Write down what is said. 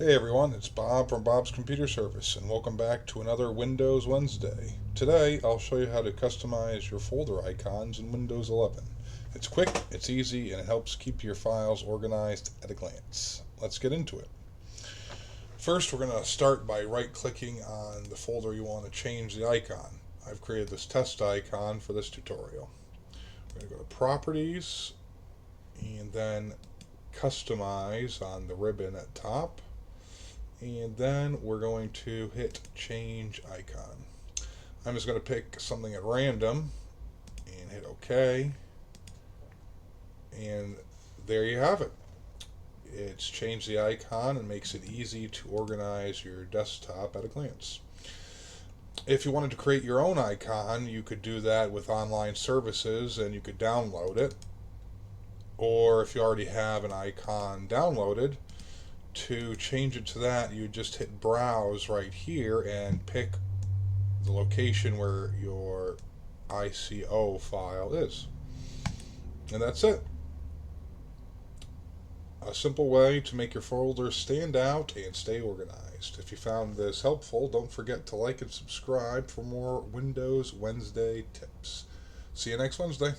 Hey everyone, it's Bob from Bob's Computer Service, and welcome back to another Windows Wednesday. Today, I'll show you how to customize your folder icons in Windows 11. It's quick, it's easy, and it helps keep your files organized at a glance. Let's get into it. First, we're going to start by right-clicking on the folder you want to change the icon. I've created this test icon for this tutorial. We're going to go to Properties, and then Customize on the ribbon at top. And then we're going to hit change icon. I'm just going to pick something at random and hit OK. And there you have it. It's changed the icon and makes it easy to organize your desktop at a glance. If you wanted to create your own icon, you could do that with online services and you could download it. Or if you already have an icon downloaded, to change it to that, you just hit browse right here and pick the location where your ICO file is. And that's it. A simple way to make your folders stand out and stay organized. If you found this helpful, don't forget to like and subscribe for more Windows Wednesday tips. See you next Wednesday.